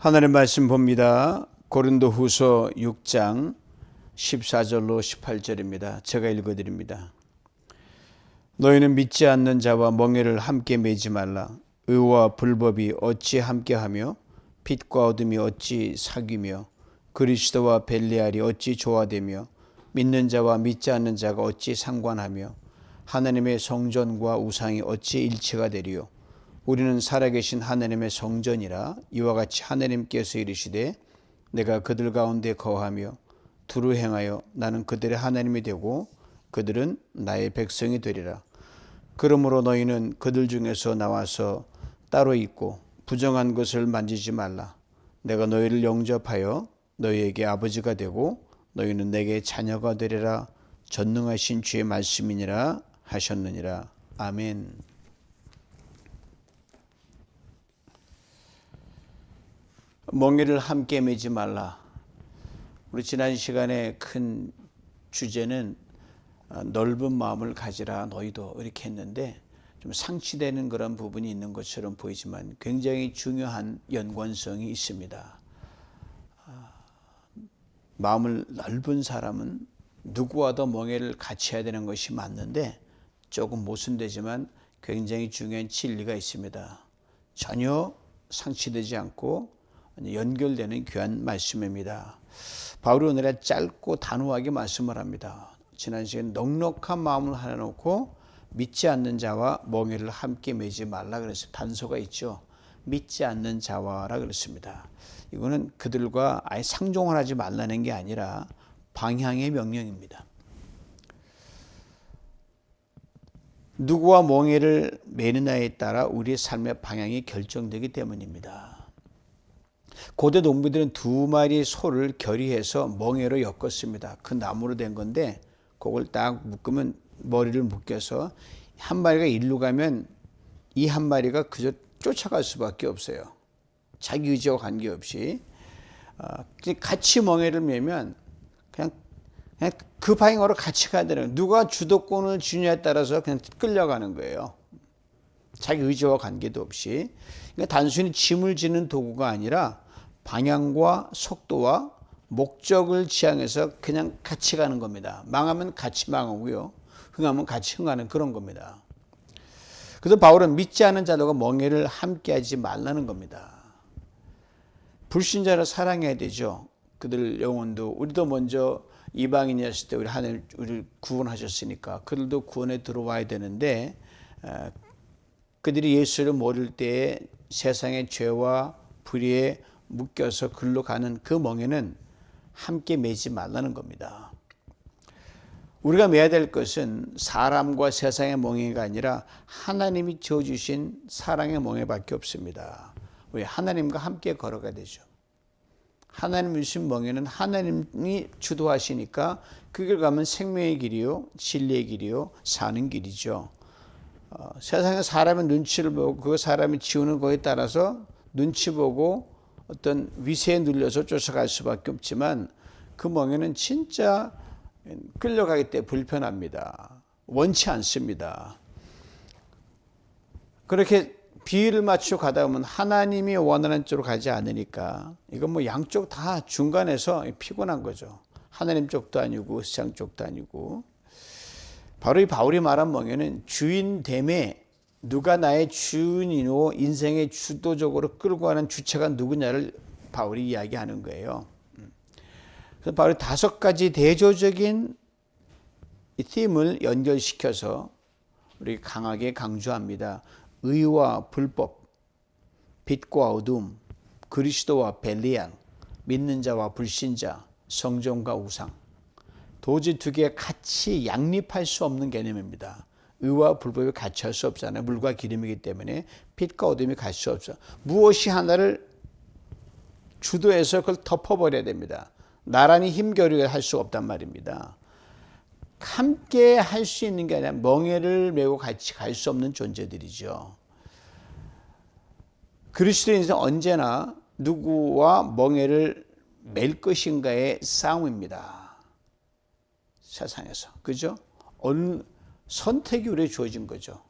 하나님 말씀 봅니다. 고린도후서 6장 14절로 18절입니다. 제가 읽어드립니다. 너희는 믿지 않는 자와 멍에를 함께 매지 말라. 의와 불법이 어찌 함께하며 빛과 어둠이 어찌 사귀며 그리스도와 벨리알이 어찌 조화되며 믿는 자와 믿지 않는 자가 어찌 상관하며 하나님의 성전과 우상이 어찌 일체가 되리요. 우리는 살아계신 하나님의 성전이라. 이와 같이 하나님께서 이르시되 내가 그들 가운데 거하며 두루 행하여 나는 그들의 하나님이 되고 그들은 나의 백성이 되리라. 그러므로 너희는 그들 중에서 나와서 따로 있고 부정한 것을 만지지 말라. 내가 너희를 영접하여 너희에게 아버지가 되고 너희는 내게 자녀가 되리라. 전능하신 주의 말씀이니라 하셨느니라. 아멘. 멍에를 함께 매지 말라. 우리 지난 시간에 큰 주제는 넓은 마음을 가지라 너희도 이렇게 했는데 좀 상치되는 그런 부분이 있는 것처럼 보이지만 굉장히 중요한 연관성이 있습니다. 마음을 넓은 사람은 누구와도 멍에를 같이 해야 되는 것이 맞는데 조금 모순되지만 굉장히 중요한 진리가 있습니다. 전혀 상치되지 않고 연결되는 귀한 말씀입니다. 바울이 오늘에 짧고 단호하게 말씀을 합니다. 지난 시간에 넉넉한 마음을 하나 놓고 믿지 않는 자와 멍에를 함께 매지 말라 그랬어요. 단서가 있죠. 믿지 않는 자와라 그랬습니다. 이거는 그들과 아예 상종을 하지 말라는 게 아니라 방향의 명령입니다. 누구와 멍에를 매느냐에 따라 우리의 삶의 방향이 결정되기 때문입니다. 고대 농부들은 두 마리 소를 결의해서 멍에로 엮었습니다. 그 나무로 된 건데 그걸 딱 묶으면 머리를 묶여서 한 마리가 일로 가면 이 한 마리가 그저 쫓아갈 수밖에 없어요. 자기 의지와 관계없이. 같이 멍에를 매면 그냥 그 방향으로 같이 가야 되는 거예요. 누가 주도권을 쥐냐에 따라서 그냥 끌려가는 거예요. 자기 의지와 관계도 없이. 그러니까 단순히 짐을 지는 도구가 아니라 방향과 속도와 목적을 지향해서 그냥 같이 가는 겁니다. 망하면 같이 망하고요. 흥하면 같이 흥하는 그런 겁니다. 그래서 바울은 믿지 않은 자들과 멍에를 함께하지 말라는 겁니다. 불신자를 사랑해야 되죠. 그들 영혼도 우리도 먼저 이방인이었을 때 우리 하나님 우리를 구원하셨으니까 그들도 구원에 들어와야 되는데 그들이 예수를 모를 때에 세상의 죄와 불의에 묶여서 글로 가는 그 멍에는 함께 매지 말라는 겁니다. 우리가 매야 될 것은 사람과 세상의 멍에가 아니라 하나님이 지어주신 사랑의 멍에밖에 없습니다. 우리 하나님과 함께 걸어가야 되죠. 하나님 주신 멍에는 하나님이 주도하시니까 그 길 가면 생명의 길이요, 진리의 길이요, 사는 길이죠. 세상에 사람의 눈치를 보고 그 사람이 지우는 거에 따라서 눈치 보고 어떤 위세에 눌려서 쫓아갈 수밖에 없지만 그 멍에는 진짜 끌려가기 때문에 불편합니다. 원치 않습니다. 그렇게 비율을 맞추고 가다 보면 하나님이 원하는 쪽으로 가지 않으니까 이건 뭐 양쪽 다 중간에서 피곤한 거죠. 하나님 쪽도 아니고 세상 쪽도 아니고. 바로 이 바울이 말한 멍에는 주인됨에 누가 나의 주인이고 인생의 주도적으로 끌고 가는 주체가 누구냐를 바울이 이야기하는 거예요. 그래서 바울이 5가지 대조적인 이 팀을 연결시켜서 우리 강하게 강조합니다. 의와 불법, 빛과 어둠, 그리스도와 벨리알, 믿는 자와 불신자, 성전과 우상. 도저히 두 개가 같이 양립할 수 없는 개념입니다. 의와 불법이 같이 할 수 없잖아요. 물과 기름이기 때문에 빛과 어둠이 같이 수 없어. 무엇이 하나를 주도해서 그걸 덮어버려야 됩니다. 나란히 힘겨루게 할 수 없단 말입니다. 함께 할 수 있는 게 아니라 멍에를 메고 같이 갈 수 없는 존재들이죠. 그리스도인은 언제나 누구와 멍에를 맬 것인가의 싸움입니다. 세상에서. 그죠? 선택이 우리에게 주어진 거죠.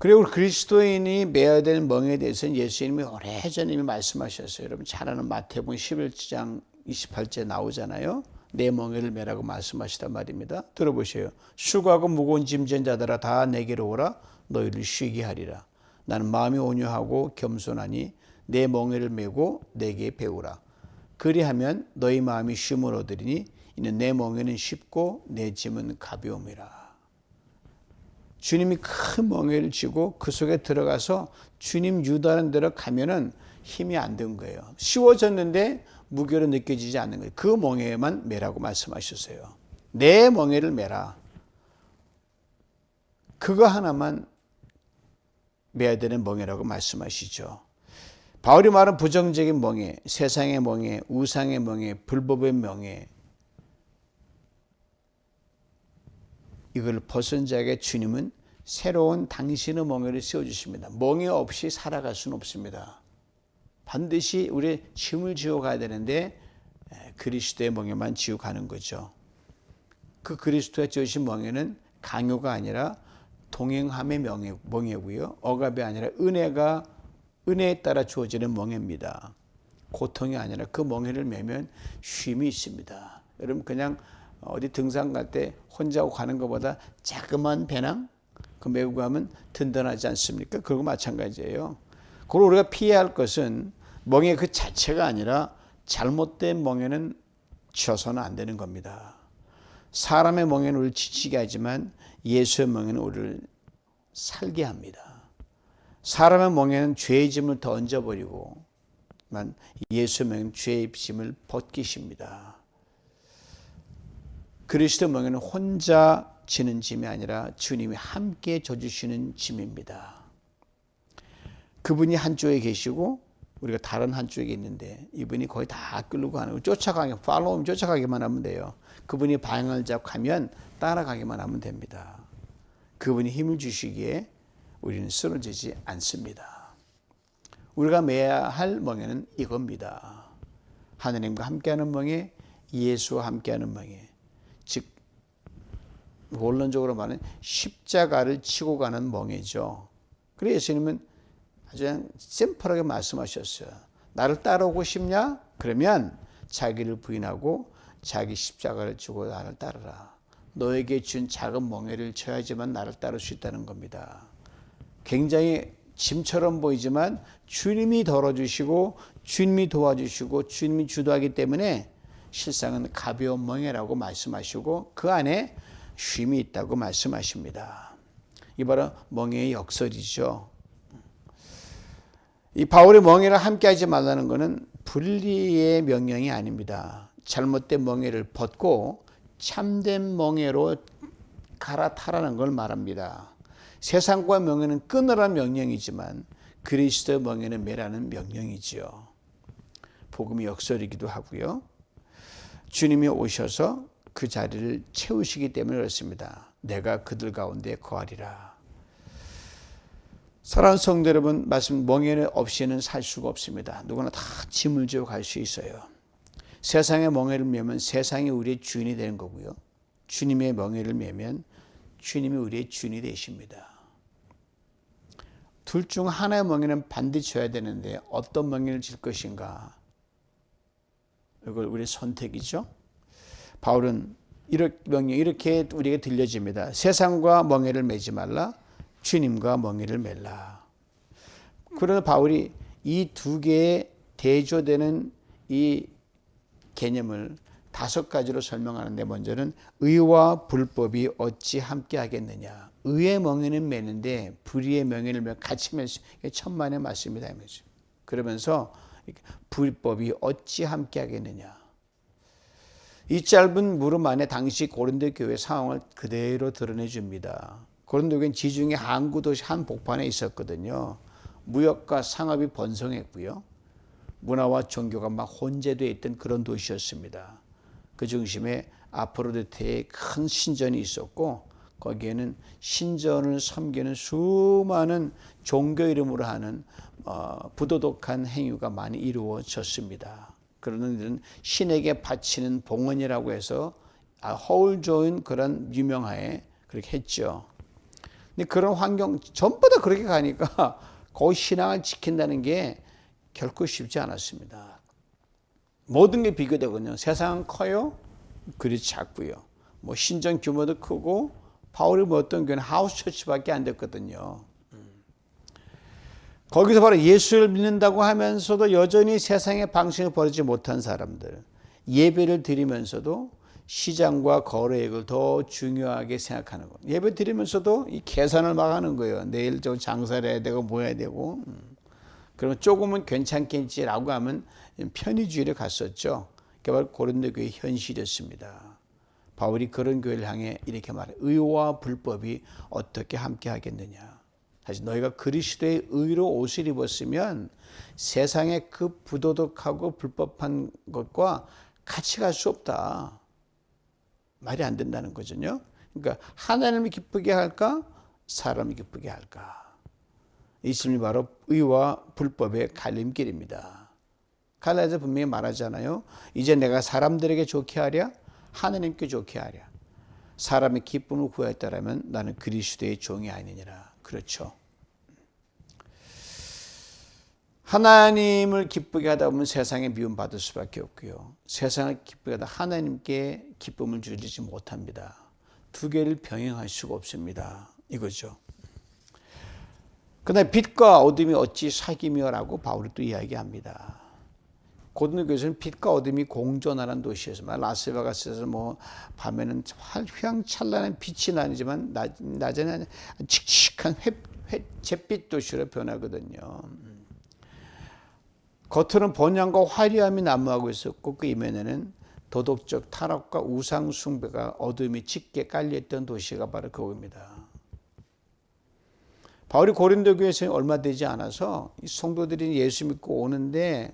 그리고 그리스도인이 매어야 될 멍에 대해서는 예수님이 오래전에 이미 말씀하셨어요. 여러분 잘 아는 마태복음 11장 28절 나오잖아요. 내 멍에를 매라고 말씀하시단 말입니다. 들어보세요. 수고하고 무거운 짐진 자들아 다 내게로 오라. 너희를 쉬게 하리라. 나는 마음이 온유하고 겸손하니 내 멍에를 메고 내게 배우라. 그리하면 너희 마음이 쉼을 얻으리니 이는 내 멍에는 쉽고 내 짐은 가벼움이라. 주님이 큰 멍에를 쥐고 그 속에 들어가서 주님 유도하는 대로 가면은 힘이 안 든 거예요. 쉬워졌는데 무게로 느껴지지 않는 거예요. 그 멍에만 매라고 말씀하셨어요. 내 멍에를 매라. 그거 하나만 매야 되는 멍에라고 말씀하시죠. 바울이 말한 부정적인 멍에, 세상의 멍에, 우상의 멍에, 불법의 멍에, 이걸 벗은 자에게 주님은 새로운 당신의 멍에를 씌워주십니다. 멍에 없이 살아갈 수는 없습니다. 반드시 우리 짐을 지어 가야 되는데 그리스도의 멍에만 지어 가는 거죠. 그 그리스도가 지으신 멍에는 강요가 아니라 동행함의 멍에고요. 억압이 아니라 은혜에 따라 주어지는 멍에입니다. 고통이 아니라 그 멍에를 매면 쉼이 있습니다. 여러분 그냥 어디 등산 갈 때 혼자 가는 것보다 자그마한 배낭 그 메고 가면 든든하지 않습니까? 그거 마찬가지예요. 그리고 우리가 피해야 할 것은 멍에 그 자체가 아니라 잘못된 멍에는 쥐어서는 안 되는 겁니다. 사람의 멍에는 우리를 지치게 하지만 예수의 멍에는 우리를 살게 합니다. 사람의 멍에는 죄의 짐을 더 얹어버리고 예수의 멍에는 죄의 짐을 벗기십니다. 그리스도 멍에는 혼자 지는 짐이 아니라 주님이 함께 져주시는 짐입니다. 그분이 한쪽에 계시고 우리가 다른 한쪽에 있는데 이분이 거의 다 끌고 가는 쫓아가기만 하면 돼요. 그분이 방향을 잡고 가면 따라가기만 하면 됩니다. 그분이 힘을 주시기에 우리는 쓰러지지 않습니다. 우리가 매야 할 멍에는 이겁니다. 하나님과 함께하는 멍에, 예수와 함께하는 멍에, 즉 원론적으로 말하면 십자가를 치고 가는 멍에죠. 그래서 예수님은 아주 그냥 심플하게 말씀하셨어요. 나를 따라오고 싶냐? 그러면 자기를 부인하고 자기 십자가를 지고 나를 따르라. 너에게 준 작은 멍에를 쳐야지만 나를 따를 수 있다는 겁니다. 굉장히 짐처럼 보이지만 주님이 덜어주시고 주님이 도와주시고 주님이 주도하기 때문에 실상은 가벼운 멍에라고 말씀하시고 그 안에 쉼이 있다고 말씀하십니다. 이 바로 멍에의 역설이죠. 이 바울의 멍에를 함께 하지 말라는 것은 분리의 명령이 아닙니다. 잘못된 멍에를 벗고 참된 멍에로 갈아타라는 걸 말합니다. 세상과 멍에는 끊으라는 명령이지만 그리스도의 멍에는 매라는 명령이지요. 복음의 역설이기도 하고요. 주님이 오셔서 그 자리를 채우시기 때문에 그렇습니다. 내가 그들 가운데 거하리라. 사랑하는 성도 여러분, 말씀 멍에 없이는 살 수가 없습니다. 누구나 다 짐을 지어 갈 수 있어요. 세상의 멍에를 매면 세상이 우리의 주인이 되는 거고요. 주님의 멍에를 매면 주님이 우리의 주인이 되십니다. 둘 중 하나의 멍에는 반드시 져야 되는데 어떤 멍에를 질 것인가? 이걸 우리의 선택이죠. 바울은 이렇게 우리에게 들려집니다. 세상과 멍에를 매지 말라. 주님과 멍에를 멜라. 그러나 바울이 이 두 개의 대조되는 이 개념을 5가지로 설명하는데 먼저는 의와 불법이 어찌 함께 하겠느냐. 의의 멍에는 매는데 불의의 멍에를 같이 맬 수 있게 천만의 말씀이다. 그러면서 불법이 어찌 함께 하겠느냐. 이 짧은 물음 안에 당시 고린도 교회 상황을 그대로 드러내 줍니다. 고린도 교회는 지중해 항구 도시 한복판에 있었거든요. 무역과 상업이 번성했고요. 문화와 종교가 막 혼재되어 있던 그런 도시였습니다. 그 중심에 아프로디테의 큰 신전이 있었고 거기에는 신전을 섬기는 수많은 종교 이름으로 하는 부도덕한 행위가 많이 이루어졌습니다. 그러는 일은 신에게 바치는 봉헌이라고 해서 허울 좋은 그런 유명하에 그렇게 했죠. 근데 그런 환경 전부 다 그렇게 가니까 거기 신앙을 지킨다는 게 결코 쉽지 않았습니다. 모든 게 비교되거든요. 세상은 커요. 그리 작고요. 뭐 신전 규모도 크고 바울이 모였던 교회는 하우스 처치밖에 안 됐거든요. 거기서 바로 예수를 믿는다고 하면서도 여전히 세상의 방식을 버리지 못한 사람들, 예배를 드리면서도 시장과 거래액을 더 중요하게 생각하는 거. 예배 드리면서도 이 계산을 막 하는 거예요. 내일 저 장사를 해야 되고 뭐 해야 되고. 그러면 조금은 괜찮겠지라고 하면 편의주의를 갔었죠. 그게 바로 고린도 교회의 현실이었습니다. 바울이 그런 교회를 향해 이렇게 말해. 의와 불법이 어떻게 함께 하겠느냐. 사실 너희가 그리스도의 의로 옷을 입었으면 세상의 그 부도덕하고 불법한 것과 같이 갈 수 없다. 말이 안 된다는 거죠. 그러니까 하나님을 기쁘게 할까? 사람을 기쁘게 할까? 이 질문이 바로 의와 불법의 갈림길입니다. 갈라디아서 분명히 말하잖아요. 이제 내가 사람들에게 좋게 하랴? 하나님께 좋게 하랴? 사람의 기쁨을 구하였다라면 나는 그리스도의 종이 아니니라. 그렇죠. 하나님을 기쁘게 하다 보면 세상에 미움받을 수밖에 없고요. 세상을 기쁘게 하다 하나님께 기쁨을 주지 못합니다. 두 개를 병행할 수가 없습니다. 이거죠. 그다음에 빛과 어둠이 어찌 사귐이요라고 바울이 또 이야기합니다. 고린도 교회에서는 빛과 어둠이 공존하는 도시였습니다. 라스베가스에서 뭐 밤에는 휘황찬란한 빛이 나지만 낮에는 칙칙한 잿빛 도시로 변하거든요. 겉으로는 번영과 화려함이 난무하고 있었고 그 이면에는 도덕적 타락과 우상 숭배가 어둠이 짙게 깔려있던 도시가 바로 그겁니다. 바울이 고린도 교회에서 얼마 되지 않아서 이 성도들이 예수 믿고 오는데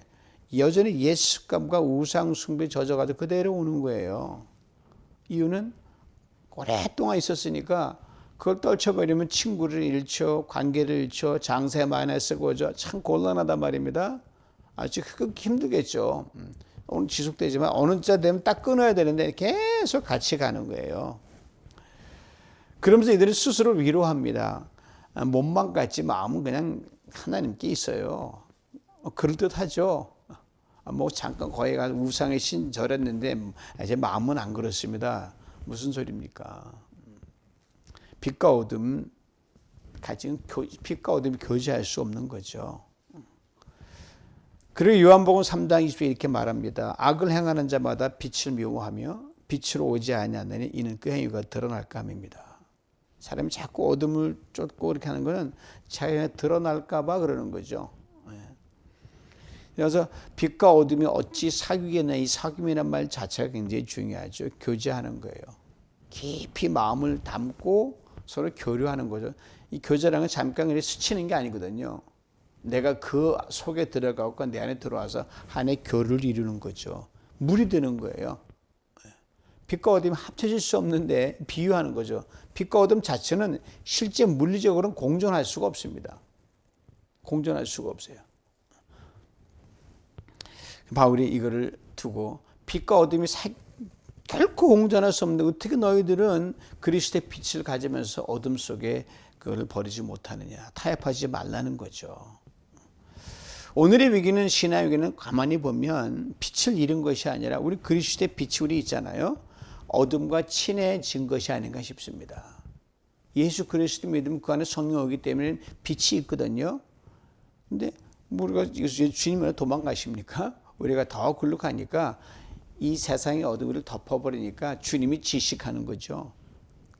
여전히 옛 습관과 우상 숭배에 젖어가지고 그대로 오는 거예요. 이유는 오랫동안 있었으니까 그걸 떨쳐버리면 친구를 잃죠, 관계를 잃죠, 장세 마이너스 거죠. 참 곤란하단 말입니다. 아주 힘들겠죠. 오늘 지속되지만 어느 자 되면 딱 끊어야 되는데 계속 같이 가는 거예요. 그러면서 이들은 스스로 위로합니다. 몸만 같지 마음은 그냥 하나님께 있어요. 그럴듯하죠. 뭐 잠깐 거기 가서 우상의 신 절했는데 제 마음은 안 그렇습니다. 무슨 소리입니까? 빛과 어둠 빛과 어둠이 교제할 수 없는 거죠. 그리고 요한복음 3장 20절 이렇게 말합니다. 악을 행하는 자마다 빛을 미워하며 빛으로 오지 아니하느니 이는 그 행위가 드러날까 함입니다. 사람이 자꾸 어둠을 쫓고 이렇게 하는 것은 자기가 드러날까 봐 그러는 거죠. 그래서 빛과 어둠이 어찌 사귀겠나, 이 사귐이란 말 자체가 굉장히 중요하죠. 교제하는 거예요. 깊이 마음을 담고 서로 교류하는 거죠. 이 교제라는 건 잠깐 그냥 스치는 게 아니거든요. 내가 그 속에 들어가고 내 안에 들어와서 한의 교류를 이루는 거죠. 물이 되는 거예요. 빛과 어둠이 합쳐질 수 없는데 비유하는 거죠. 빛과 어둠 자체는 실제 물리적으로는 공존할 수가 없습니다. 공존할 수가 없어요. 바울이 이거를 두고 빛과 어둠이 결코 공존할 수 없는데 어떻게 너희들은 그리스도의 빛을 가지면서 어둠 속에 그걸 버리지 못하느냐. 타협하지 말라는 거죠. 오늘의 위기는, 신앙의 위기는 가만히 보면 빛을 잃은 것이 아니라 우리 그리스도의 빛이 우리 있잖아요. 어둠과 친해진 것이 아닌가 싶습니다. 예수 그리스도 믿으면 그 안에 성령 오기 때문에 빛이 있거든요. 근데 우리가 주님을 도망가십니까? 우리가 더 글로 가니까 이 세상의 어둠을 덮어버리니까 주님이 질식하는 거죠.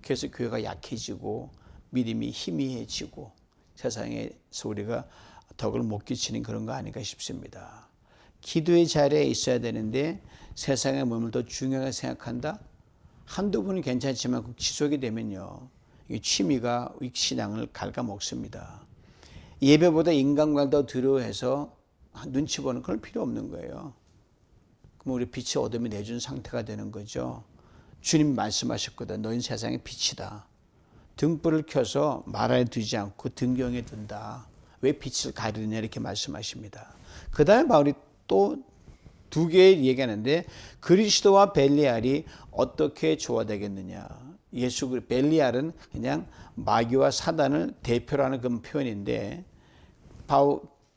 그래서 교회가 약해지고 믿음이 희미해지고 세상에서 우리가 덕을 못 끼치는 그런 거 아닌가 싶습니다. 기도의 자리에 있어야 되는데 세상의 몸을 더 중요하게 생각한다? 한두 분은 괜찮지만 지속이 되면요. 이 취미가 신앙을 갉아먹습니다. 예배보다 인간과 더 두려워해서 눈치 보는 건 필요 없는 거예요. 그럼 우리 빛이 어둠이 내준 상태가 되는 거죠. 주님 말씀하셨거든. 너희는 세상의 빛이다. 등불을 켜서 마라에 두지 않고 등경에 둔다. 왜 빛을 가리느냐 이렇게 말씀하십니다. 그 다음에 바울이 또 두 개 얘기하는데 그리스도와 벨리알이 어떻게 조화되겠느냐. 벨리알은 그냥 마귀와 사단을 대표로 하는 그런 표현인데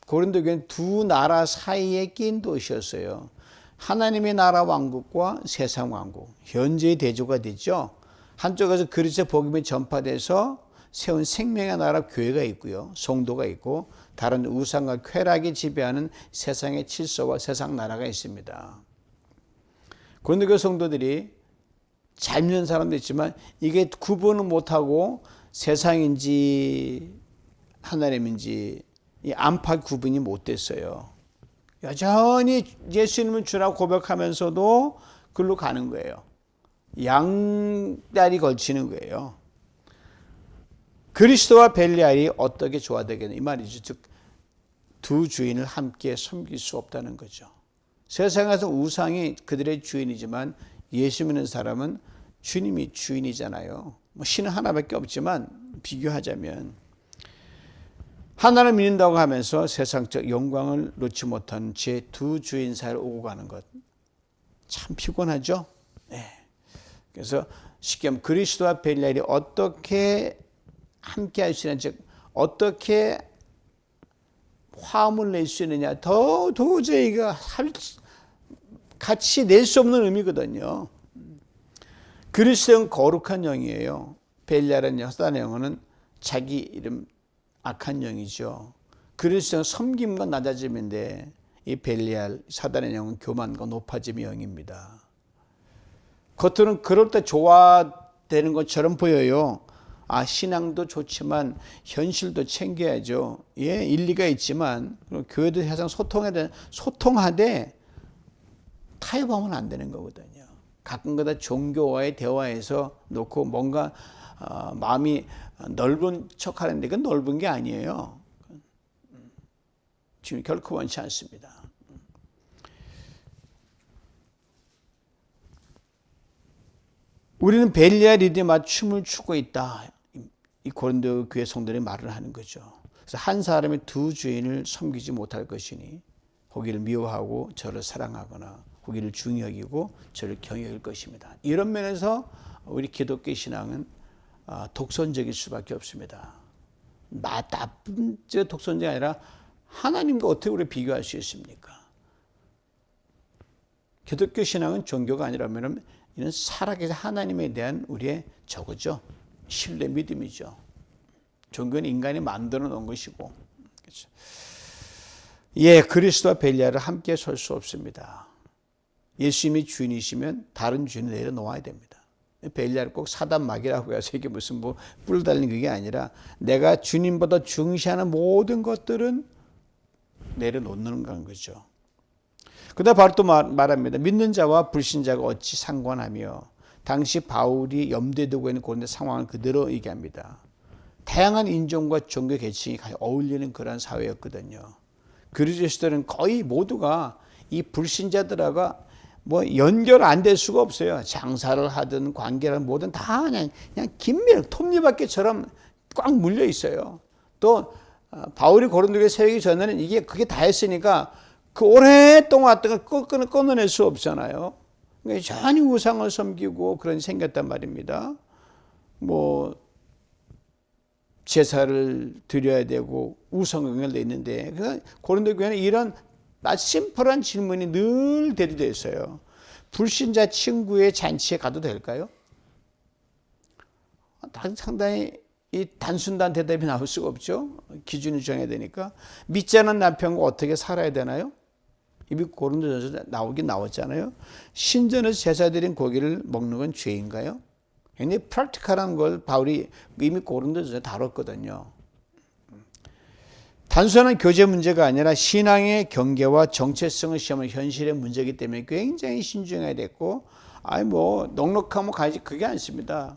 고린도 교회는 두 나라 사이에 낀 도시였어요. 하나님의 나라 왕국과 세상 왕국, 현재의 대조가 됐죠. 한쪽에서 그리스도의 복음이 전파돼서 세운 생명의 나라 교회가 있고요. 성도가 있고 다른 우상과 쾌락이 지배하는 세상의 질서와 세상 나라가 있습니다. 고린도 교회 성도들이 잘 믿는 사람도 있지만 이게 구분을 못하고 세상인지 하나님인지 이 안팎 구분이 못 됐어요. 여전히 예수님을 주라고 고백하면서도 글로 가는 거예요. 양다리 걸치는 거예요. 그리스도와 벨리알이 어떻게 조화되겠냐 이 말이죠. 즉 두 주인을 함께 섬길 수 없다는 거죠. 세상에서 우상이 그들의 주인이지만 예수 믿는 사람은 주님이 주인이잖아요. 신은 하나밖에 없지만 비교하자면 하나를 믿는다고 하면서 세상적 영광을 놓지 못한 제 두 주인 사이를 오고 가는 것 참 피곤하죠. 네. 그래서 쉽게 말하면 그리스도와 벨리알이 어떻게 함께 할 수 있느냐, 즉 어떻게 화음을 낼 수 있느냐, 도저히 같이 낼 수 없는 의미거든요. 그리스도는 거룩한 영이에요. 벨리알은 사단의 영은 자기 이름 악한 영이죠. 그리스도는 섬김과 낮아짐인데 이 벨리알 사단의 영은 교만과 높아짐의 영입니다. 겉으로는 그럴 때 좋아되는 것처럼 보여요. 신앙도 좋지만 현실도 챙겨야죠. 예, 일리가 있지만 교회도 항상 소통하되 타협하면 안 되는 거거든요. 가끔가다 종교와의 대화에서 놓고 뭔가 마음이 넓은 척하는데 그건 넓은 게 아니에요. 지금 결코 원치 않습니다. 우리는 벨리알 리듬에 맞춰 춤을 추고 있다. 이 고린도 교회 성도들이 말을 하는 거죠. 그래서 한 사람이 두 주인을 섬기지 못할 것이니 거기를 미워하고 저를 사랑하거나 거기를 중히 여기고 저를 경히 여길 것입니다. 이런 면에서 우리 기독교 신앙은 독선적일 수밖에 없습니다. 나쁜 독선적이 아니라 하나님과 어떻게 우리 비교할 수 있습니까? 기독교 신앙은 종교가 아니라면 이는 살아계신 하나님에 대한 우리의 저거죠. 신뢰 믿음이죠. 종교는 인간이 만들어 놓은 것이고. 그렇죠. 예, 그리스도와 벨리알은 함께 설 수 없습니다. 예수님이 주인이시면 다른 주인을 내려놓아야 됩니다. 벨리알 꼭 사단 마귀라고 해서 이게 무슨 뿔 달린 그게 아니라 내가 주님보다 중시하는 모든 것들은 내려놓는 거죠. 그다음 바로 또 말합니다. 믿는 자와 불신자가 어찌 상관하며 당시 바울이 염두에 두고 있는 고린도 상황을 그대로 얘기합니다. 다양한 인종과 종교 계층이 어울리는 그런 사회였거든요. 그리스도인들은 거의 모두가 이 불신자들하고 연결 안 될 수가 없어요. 장사를 하든 관계를 뭐든 다 그냥 긴밀 톱니바퀴처럼 꽉 물려 있어요. 또 바울이 고린도에 세우기 전에는 그게 다 했으니까 그 오랫동안 왔다가 끊어낼 수 없잖아요. 전히 우상을 섬기고 그런 생겼단 말입니다. 제사를 드려야 되고 우상 연결되어 있는데 그래서 고린도 교회는 이런 아주 심플한 질문이 늘 대두되어 있어요. 불신자 친구의 잔치에 가도 될까요? 상당히 이 단순한 대답이 나올 수가 없죠. 기준을 정해야 되니까. 믿지 않는 남편과 어떻게 살아야 되나요? 이미 고린도전서 나왔잖아요. 신전에서 제사 드린 고기를 먹는 건 죄인가요? 굉장히 프랙티컬한 걸 바울이 이미 고린도전서에 다뤘거든요. 단순한 교제 문제가 아니라 신앙의 경계와 정체성을 시험하는 현실의 문제이기 때문에 굉장히 신중해야 됐고 넉넉하면 가지 그게 아니습니다.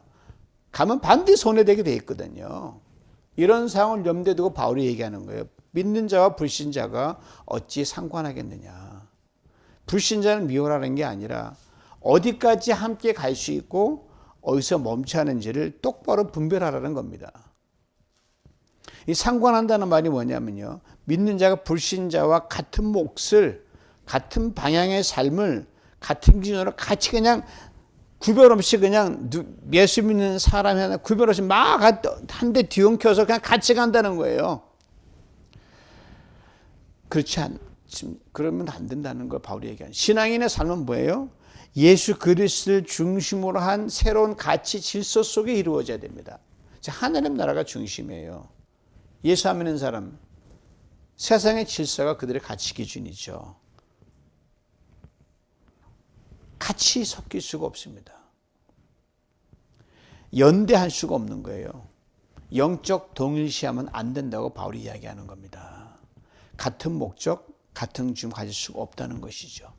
가면 반드시 손해되게 돼 있거든요. 이런 상황을 염두에 두고 바울이 얘기하는 거예요. 믿는 자와 불신자가 어찌 상관하겠느냐. 불신자는 미워라는 게 아니라 어디까지 함께 갈 수 있고 어디서 멈춰야 하는지를 똑바로 분별하라는 겁니다. 이 상관한다는 말이 뭐냐면요. 믿는 자가 불신자와 같은 몫을, 같은 방향의 삶을 같은 기준으로 같이 그냥 구별 없이 그냥 예수 믿는 사람이 하나 구별 없이 막 한 대 뒤엉켜서 그냥 같이 간다는 거예요. 그러면 안 된다는 걸 바울이 얘기하는. 신앙인의 삶은 뭐예요? 예수 그리스도를 중심으로 한 새로운 가치 질서 속에 이루어져야 됩니다. 하나님 나라가 중심이에요. 예수 안 믿는 사람, 세상의 질서가 그들의 가치 기준이죠. 같이 섞일 수가 없습니다. 연대할 수가 없는 거예요. 영적 동일시하면 안 된다고 바울이 이야기하는 겁니다. 같은 목적, 같은 중 가질 수가 없다는 것이죠.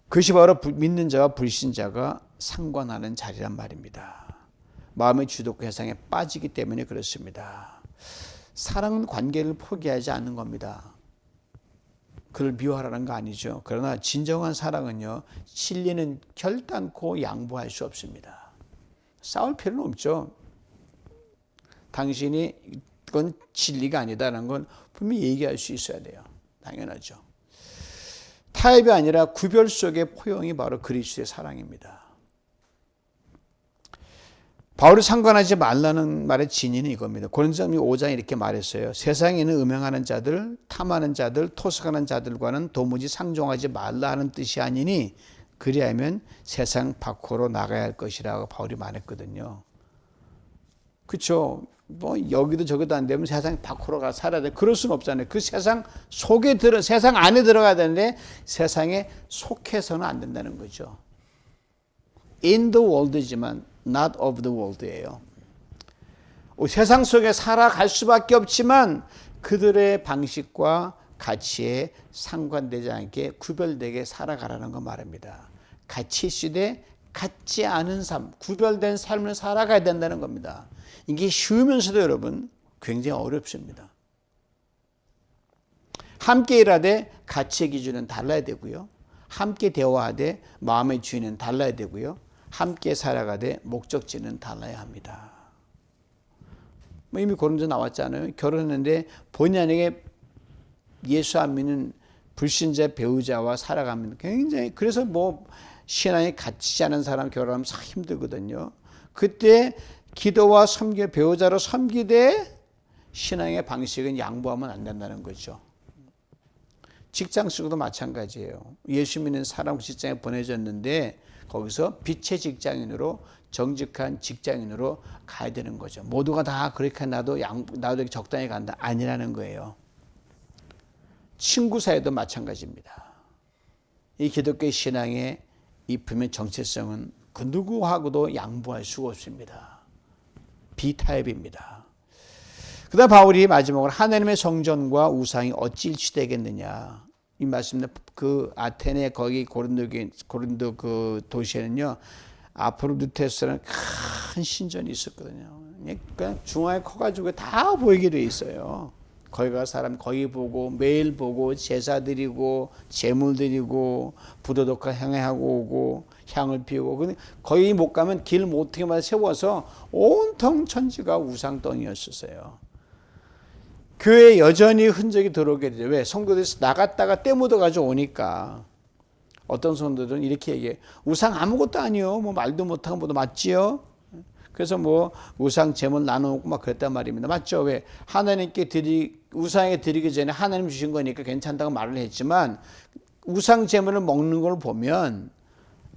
그것이 바로 믿는 자와 불신자가 상관하는 자리란 말입니다. 마음의 주도권 해상에 빠지기 때문에 그렇습니다. 사랑은 관계를 포기하지 않는 겁니다. 그를 미워하라는 거 아니죠. 그러나 진정한 사랑은요, 진리는 결단코 양보할 수 없습니다. 싸울 필요는 없죠. 당신이 그건 진리가 아니다라는 건 분명히 얘기할 수 있어야 돼요. 당연하죠. 타협이 아니라 구별 속의 포용이 바로 그리스도의 사랑입니다. 바울이 상관하지 말라는 말의 진의는 이겁니다. 고린도서 5장에 이렇게 말했어요. 세상에는 음행하는 자들, 탐하는 자들, 토색하는 자들과는 도무지 상종하지 말라 하는 뜻이 아니니 그리하면 세상 밖으로 나가야 할 것이라고 바울이 말했거든요. 그렇죠. 뭐 여기도 저기도 안 되면 세상 밖으로 가 살아야 돼. 그럴 수는 없잖아요. 그 세상 속에 세상 안에 들어가야 되는데 세상에 속해서는 안 된다는 거죠. In the world이지만 not of the world예요. 세상 속에 살아갈 수밖에 없지만 그들의 방식과 가치에 상관되지 않게 구별되게 살아가라는 거 말입니다. 가치 시대 같지 않은 삶, 구별된 삶을 살아가야 된다는 겁니다. 이게 쉬우면서도 여러분 굉장히 어렵습니다. 함께 일하되 가치의 기준은 달라야 되고요. 함께 대화하되 마음의 주인은 달라야 되고요. 함께 살아가되 목적지는 달라야 합니다. 이미 고린도 나왔잖아요. 결혼했는데 본의 아니게 예수 안 믿는 불신자 배우자와 살아가면 굉장히, 그래서 신앙이 같지 않은 사람 결혼하면 참 힘들거든요. 그때 기도와 섬겨 배우자로 섬기되 신앙의 방식은 양보하면 안 된다는 거죠. 직장 쓰고도 마찬가지예요. 예수 믿는 사람 직장에 보내졌는데 거기서 빛의 직장인으로, 정직한 직장인으로 가야 되는 거죠. 모두가 다 그렇게 나도 이렇게 적당히 간다 아니라는 거예요. 친구 사이도 마찬가지입니다. 이 기독교 신앙의 이 분명 정체성은 그 누구하고도 양보할 수가 없습니다. 비타협입니다. 그 다음 바울이 마지막으로 하나님의 성전과 우상이 어찌 일치되겠느냐. 이 말씀은 그 아테네 거기 고린도 그 도시에는요, 아프로디테스라는 큰 신전이 있었거든요. 그러니까 중앙에 커가지고 다 보이게 돼 있어요. 거기 가 사람 거기 보고 매일 보고 제사 드리고 제물 드리고 부도덕화 향해하고 오고 향을 피우고, 거기 못 가면 길 못하게만 세워서 온통 천지가 우상덩이였었어요. 교회에 여전히 흔적이 들어오게 되죠. 왜? 성도들이 나갔다가 때 묻어가지고 오니까. 어떤 성도들은 이렇게 얘기해. 우상 아무것도 아니요. 말도 못하고 뭐도 맞지요. 그래서 우상 제물 나눠놓고 막 그랬단 말입니다. 맞죠? 왜? 하나님께 우상에 드리기 전에 하나님 주신 거니까 괜찮다고 말을 했지만 우상 제물을 먹는 걸 보면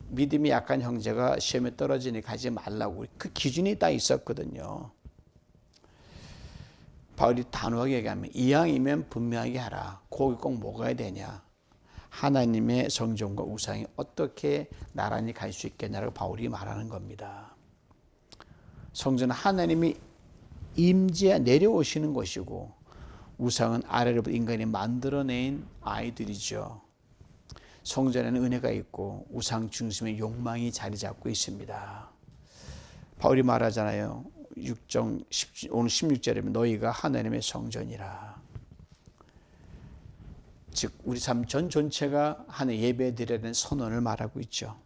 믿음이 약한 형제가 시험에 떨어지니 가지 말라고 그 기준이 딱 있었거든요. 바울이 단호하게 얘기하면 이왕이면 분명하게 하라. 거기 꼭 먹어야 되냐. 하나님의 성전과 우상이 어떻게 나란히 갈 수 있겠냐고 바울이 말하는 겁니다. 성전은 하나님이 내려오시는 것이고 우상은 아래로부터 인간이 만들어낸 아이들이죠. 성전에는 은혜가 있고 우상 중심의 욕망이 자리 잡고 있습니다. 바울이 말하잖아요. 오늘 16절에 너희가 하나님의 성전이라. 즉 우리 삶 전체가 하나님 예배 드리는 선언을 말하고 있죠.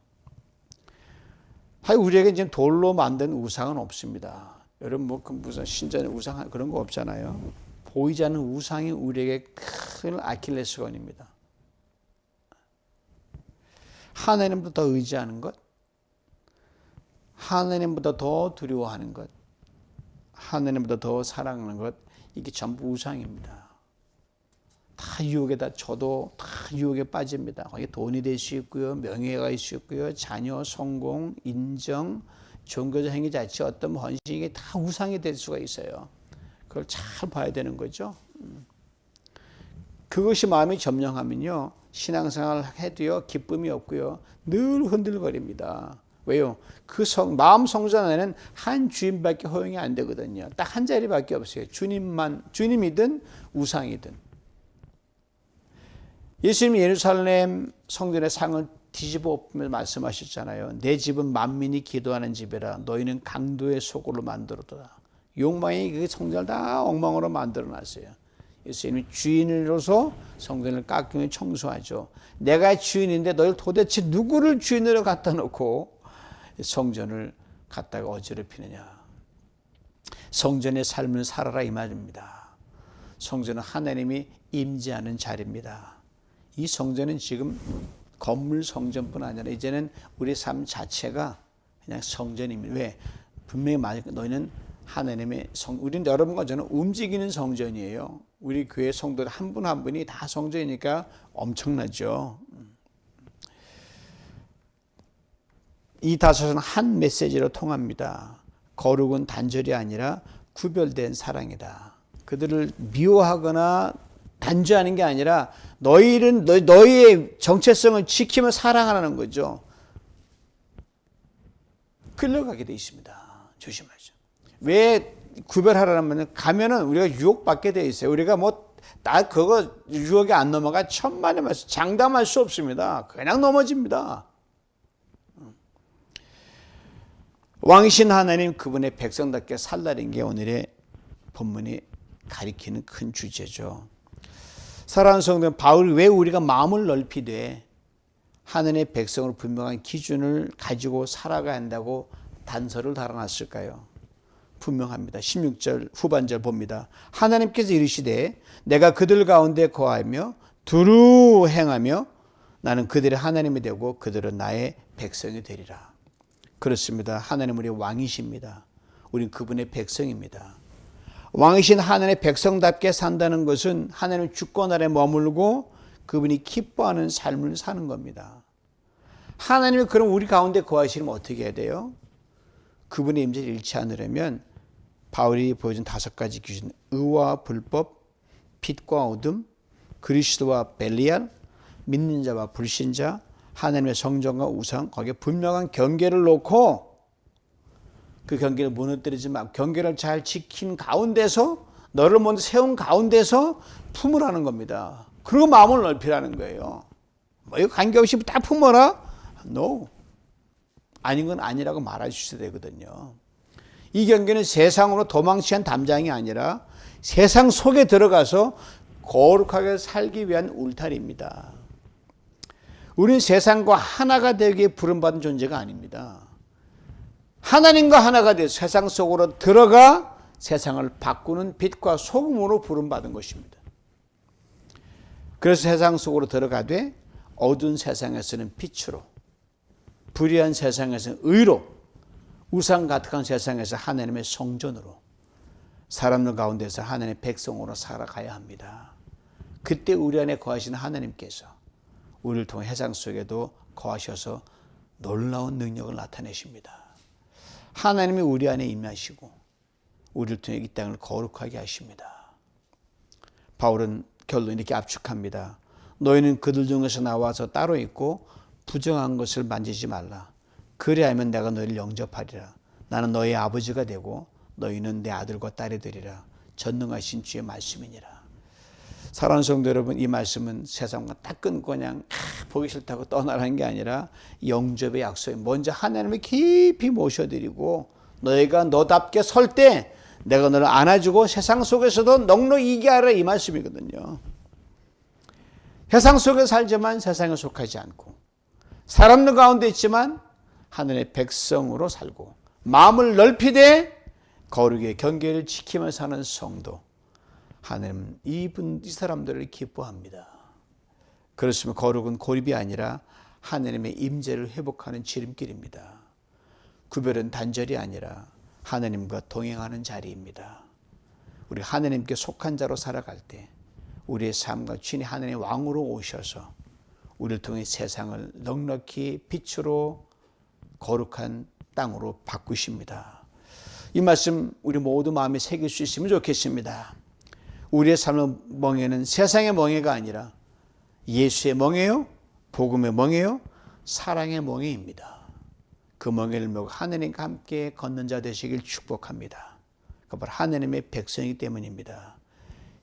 우리에게 지금 돌로 만든 우상은 없습니다. 여러분 무슨 신전의 우상 그런 거 없잖아요. 보이지 않는 우상이 우리에게 큰 아킬레스건입니다. 하나님보다 더 의지하는 것, 하나님보다 더 두려워하는 것, 하나님보다 더 사랑하는 것, 이게 전부 우상입니다. 다 유혹에다 저도 다 유혹에 빠집니다. 거기 돈이 될 수 있고요, 명예가 있을 수 있고요, 자녀, 성공, 인정, 종교적 행위 자체 어떤 헌신이 다 우상이 될 수가 있어요. 그걸 잘 봐야 되는 거죠. 그것이 마음이 점령하면요, 신앙생활을 해도요 기쁨이 없고요, 늘 흔들거립니다. 왜요? 그 마음 성전 안에는 한 주인밖에 허용이 안 되거든요. 딱 한 자리밖에 없어요. 주님이든 우상이든. 예수님이 예루살렘 성전의 상을 뒤집어 엎으며 말씀하셨잖아요. 내 집은 만민이 기도하는 집이라 너희는 강도의 속으로 만들었도다. 욕망이 그 성전을 다 엉망으로 만들어놨어요. 예수님이 주인으로서 성전을 깎으며 청소하죠. 내가 주인인데 너희 도대체 누구를 주인으로 갖다 놓고 성전을 갖다가 어지럽히느냐. 성전의 삶을 살아라 이 말입니다. 성전은 하나님이 임재하는 자리입니다. 이 성전은 지금 건물 성전뿐 아니라 이제는 우리 삶 자체가 그냥 성전입니다. 왜? 분명히 너희는 하나님의 우리는 여러분과 저는 움직이는 성전이에요. 우리 교회 성도들 한 분 한 분이 다 성전이니까 엄청나죠. 이 다섯은 한 메시지로 통합니다. 거룩은 단절이 아니라 구별된 사랑이다. 그들을 미워하거나 단죄하는 게 아니라 너희의 정체성을 지키며 사랑하라는 거죠. 끌려가게 돼 있습니다. 조심하죠. 왜 구별하라면 가면은 우리가 유혹받게 돼 있어요. 우리가 그거 유혹에 안 넘어가 천만의 말씀 장담할 수 없습니다. 그냥 넘어집니다. 왕이신 하나님 그분의 백성답게 살라는 게 오늘의 본문이 가리키는 큰 주제죠. 사랑하는 성도는 바울이 왜 우리가 마음을 넓히되 하나님의 백성으로 분명한 기준을 가지고 살아가야 한다고 단서를 달아놨을까요? 분명합니다. 16절 후반절 봅니다. 하나님께서 이르시되 내가 그들 가운데 거하며 두루 행하며 나는 그들의 하나님이 되고 그들은 나의 백성이 되리라. 그렇습니다. 하나님 우리 왕이십니다. 우린 그분의 백성입니다. 왕이신 하나님의 백성답게 산다는 것은 하나님의 주권 아래 머물고 그분이 기뻐하는 삶을 사는 겁니다. 하나님이 그럼 우리 가운데 거하시면 어떻게 해야 돼요? 그분의 임재를 잃지 않으려면 바울이 보여준 5가지 기준, 의와 불법, 빛과 어둠, 그리스도와 벨리알, 믿는 자와 불신자, 하나님의 성전과 우상, 거기에 분명한 경계를 놓고 그 경계를 무너뜨리지 말고 경계를 잘 지킨 가운데서 너를 먼저 세운 가운데서 품으라는 겁니다. 그리고 마음을 넓히라는 거예요. 이거 관계없이 다 품어라? No. 아닌 건 아니라고 말해 주셔야 되거든요. 이 경계는 세상으로 도망치는 담장이 아니라 세상 속에 들어가서 거룩하게 살기 위한 울타리입니다. 우리는 세상과 하나가 되기에 부름받은 존재가 아닙니다. 하나님과 하나가 돼서 세상 속으로 들어가 세상을 바꾸는 빛과 소금으로 부름받은 것입니다. 그래서 세상 속으로 들어가되 어두운 세상에서는 빛으로, 불의한 세상에서는 의로, 우상 가득한 세상에서 하나님의 성전으로, 사람들 가운데서 하나님의 백성으로 살아가야 합니다. 그때 우리 안에 거하시는 하나님께서 우리를 통해 세상 속에도 거하셔서 놀라운 능력을 나타내십니다. 하나님이 우리 안에 임하시고 우리를 통해 이 땅을 거룩하게 하십니다. 바울은 결론 이렇게 압축합니다. 너희는 그들 중에서 나와서 따로 있고 부정한 것을 만지지 말라. 그리하면 내가 너희를 영접하리라. 나는 너희 아버지가 되고 너희는 내 아들과 딸이 되리라. 전능하신 주의 말씀이니라. 사랑하는 성도 여러분, 이 말씀은 세상과 딱 끊고 그냥 보기 싫다고 떠나라는 게 아니라 영접의 약속이 먼저 하나님을 깊이 모셔드리고 너희가 너답게 설 때 내가 너를 안아주고 세상 속에서도 넉넉히 이기게 하라 이 말씀이거든요. 세상 속에 살지만 세상에 속하지 않고 사람들 가운데 있지만 하늘의 백성으로 살고 마음을 넓히되 거룩의 경계를 지키며 사는 성도, 하나님 이 사람들을 기뻐합니다. 그렇습니다. 거룩은 고립이 아니라 하나님의 임재를 회복하는 지름길입니다. 구별은 단절이 아니라 하나님과 동행하는 자리입니다. 우리 하나님께 속한 자로 살아갈 때 우리의 삶과 주인이 하나님의 왕으로 오셔서 우리를 통해 세상을 넉넉히 빛으로 거룩한 땅으로 바꾸십니다. 이 말씀 우리 모두 마음에 새길 수 있으면 좋겠습니다. 우리의 삶의 멍에는 세상의 멍에가 아니라 예수의 멍에요, 복음의 멍에요, 사랑의 멍에입니다. 그 멍에를 메고 하나님과 함께 걷는 자 되시길 축복합니다. 그 바로 하나님의 백성이기 때문입니다.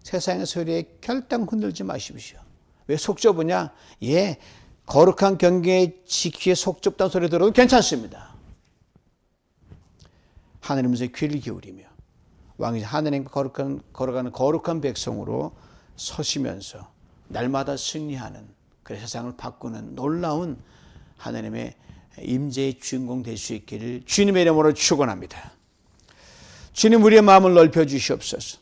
세상의 소리에 결단 흔들지 마십시오. 왜 속 좁으냐? 예, 거룩한 경계에 지키에 속 좁다는 소리 들어도 괜찮습니다. 하나님께서 귀를 기울이며 왕이신 하나님과 걸어가는 거룩한 백성으로 서시면서 날마다 승리하는, 그래 세상을 바꾸는 놀라운 하나님의 임재의 주인공 될 수 있기를 주님의 이름으로 축원합니다. 주님, 우리의 마음을 넓혀 주시옵소서.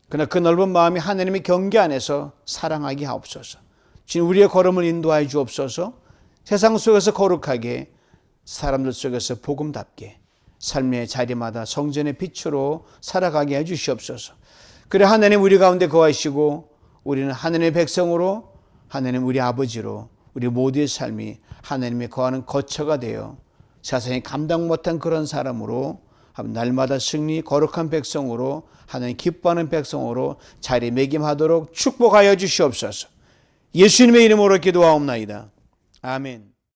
그러나 그 넓은 마음이 하나님의 경계 안에서 사랑하게 하옵소서. 주님, 우리의 걸음을 인도하여 주옵소서. 세상 속에서 거룩하게, 사람들 속에서 복음답게 삶의 자리마다 성전의 빛으로 살아가게 해 주시옵소서. 그래 하나님 우리 가운데 거하시고 우리는 하나님의 백성으로, 하나님 우리 아버지로 우리 모두의 삶이 하나님의 거하는 거처가 되어 세상에 감당 못한 그런 사람으로 날마다 승리, 거룩한 백성으로, 하나님 기뻐하는 백성으로 자리매김하도록 축복하여 주시옵소서. 예수님의 이름으로 기도하옵나이다. 아멘.